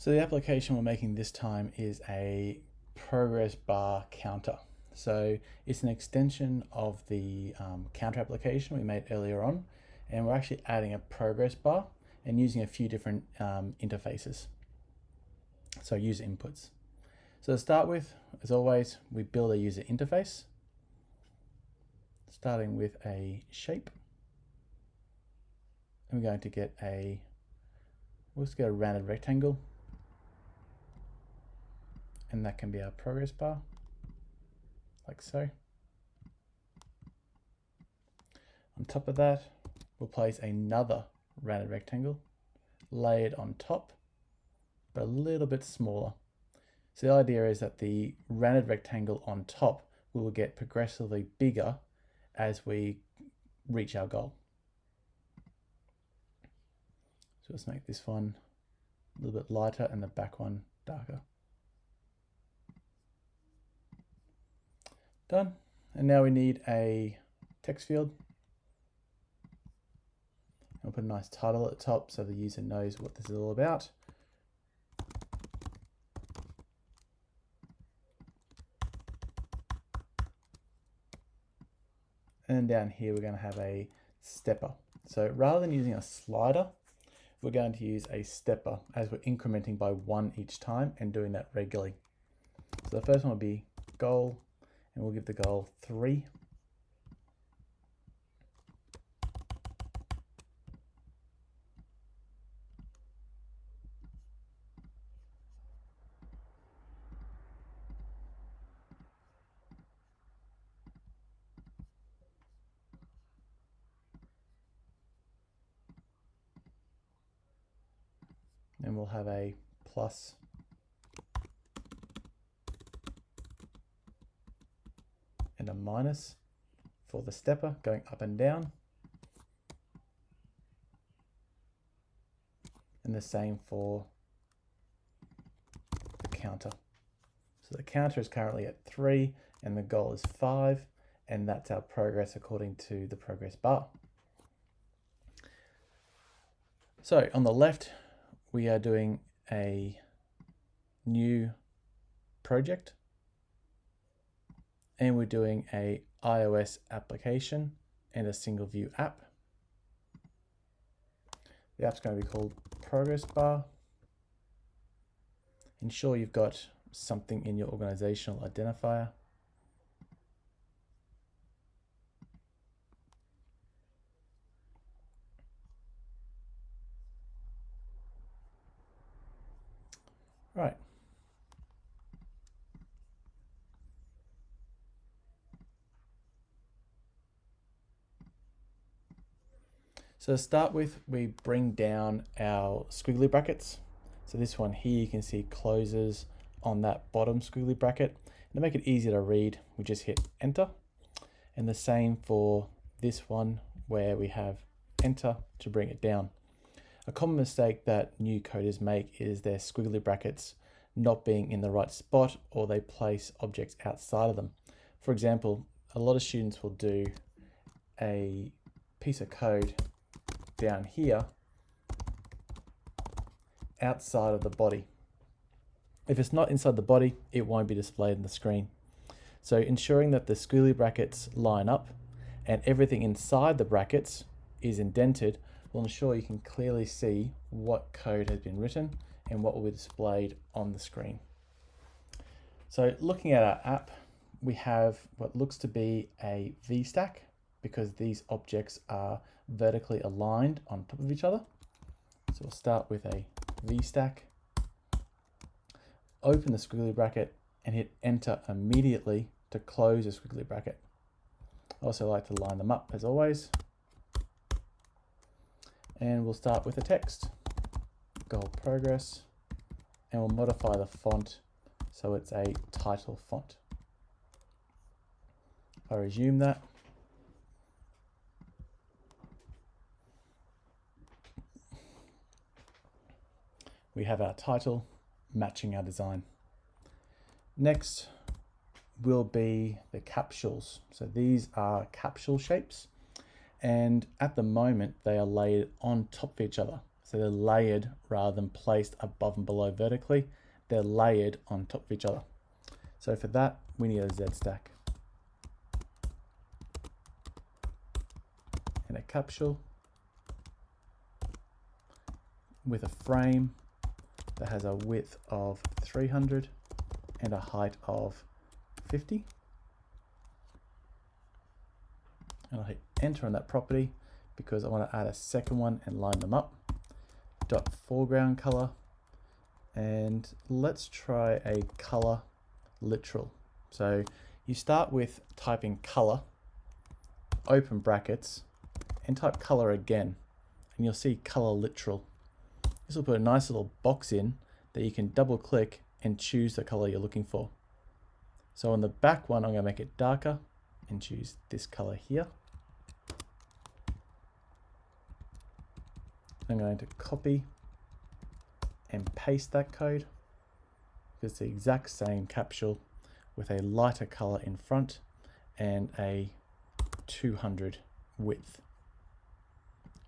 So the application we're making this time is a progress bar counter. So it's an extension of the counter application we made earlier on, and we're actually adding a progress bar and using a few different interfaces. So user inputs. So to start with, as always, we build a user interface, starting with a shape. And we're going to get we'll just get a rounded rectangle. And that can be our progress bar, like so. On top of that, we'll place another rounded rectangle, layered on top, but a little bit smaller. So the idea is that the rounded rectangle on top will get progressively bigger as we reach our goal. So let's make this one a little bit lighter and the back one darker. Done. And now we need a text field. I'll put a nice title at the top so the user knows what this is all about. And down here, we're going to have a stepper. So rather than using a slider, we're going to use a stepper as we're incrementing by 1 each time and doing that regularly. So the first one will be goal, and we'll give the goal 3. And we'll have a plus and a minus for the stepper going up and down. And the same for the counter. So the counter is currently at 3 and the goal is 5, and that's our progress according to the progress bar. So on the left, we are doing a new project, and we're doing a iOS application and a single view app. The app's going to be called Progress Bar. Ensure you've got something in your organizational identifier. Right. So to start with, we bring down our squiggly brackets. So this one here, you can see closes on that bottom squiggly bracket. And to make it easier to read, we just hit enter. And the same for this one, where we have enter to bring it down. A common mistake that new coders make is their squiggly brackets not being in the right spot, or they place objects outside of them. For example, a lot of students will do a piece of code down here outside of the body. If it's not inside the body, it won't be displayed on the screen. So ensuring that the squiggly brackets line up and everything inside the brackets is indented will ensure you can clearly see what code has been written and what will be displayed on the screen. So looking at our app, we have what looks to be a V-stack because these objects are vertically aligned on top of each other. So we'll start with a V-stack, open the squiggly bracket and hit enter immediately to close the squiggly bracket. I also like to line them up as always. And we'll start with a text, goal progress, and we'll modify the font so it's a title font. I resume that. We have our title matching our design. Next will be the capsules. So these are capsule shapes, and at the moment they are laid on top of each other. So they're layered rather than placed above and below vertically. They're layered on top of each other. So for that, we need a Z stack and a capsule with a frame that has a width of 300 and a height of 50. And I'll hit enter on that property because I want to add a second one and line them up. Dot foreground color, and let's try a color literal. So you start with typing color, open brackets, and type color again, and you'll see color literal. This will put a nice little box in that you can double click and choose the color you're looking for. So on the back one, I'm going to make it darker and choose this color here. I'm going to copy and paste that code. It's the exact same capsule with a lighter color in front and a 200 width.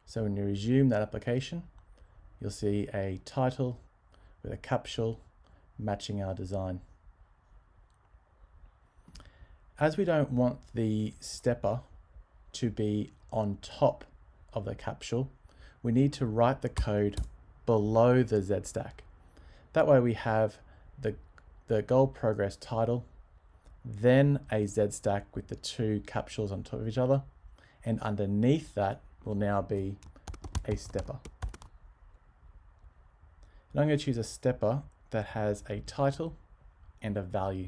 So when you resume that application, you'll see a title with a capsule matching our design. As we don't want the stepper to be on top of the capsule, we need to write the code below the Z stack. That way we have the goal progress title, then a Z stack with the two capsules on top of each other, and underneath that will now be a stepper. And I'm going to choose a stepper that has a title and a value.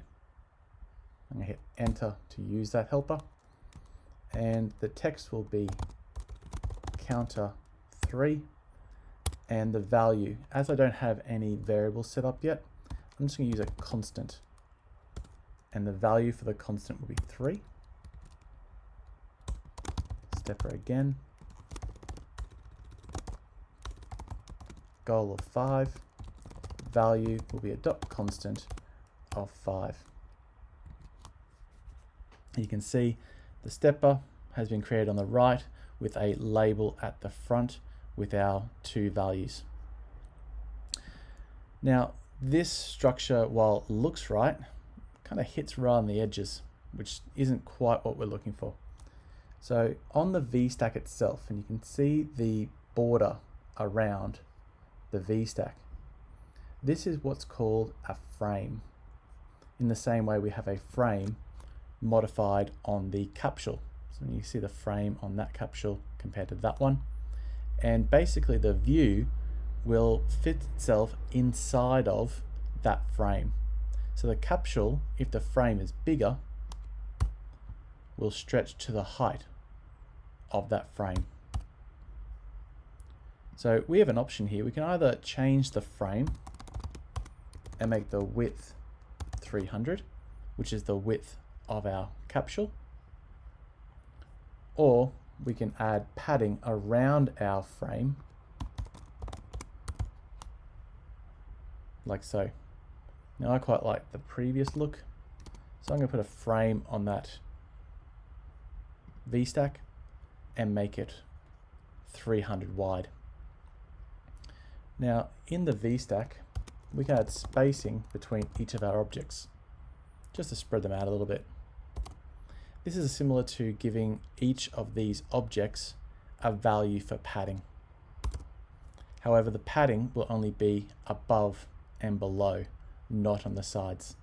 I'm going to hit enter to use that helper, and the text will be counter 3, and the value, as I don't have any variables set up yet, I'm just going to use a constant, and the value for the constant will be 3. Stepper again, goal of 5, value will be a dot constant of 5. You can see the stepper has been created on the right with a label at the front with our two values. Now this structure, while it looks right, kind of hits right on the edges, which isn't quite what we're looking for. So on the VStack itself, and you can see the border around the VStack, this is what's called a frame. In the same way we have a frame modified on the capsule. So you see the frame on that capsule compared to that one. And basically the view will fit itself inside of that frame. So the capsule, if the frame is bigger, will stretch to the height of that frame. So we have an option here. We can either change the frame and make the width 300, which is the width of our capsule, or we can add padding around our frame like so. Now I quite like the previous look, so I'm going to put a frame on that VStack and make it 300 wide. Now in the VStack we can add spacing between each of our objects just to spread them out a little bit. This is similar to giving each of these objects a value for padding. However, the padding will only be above and below, not on the sides.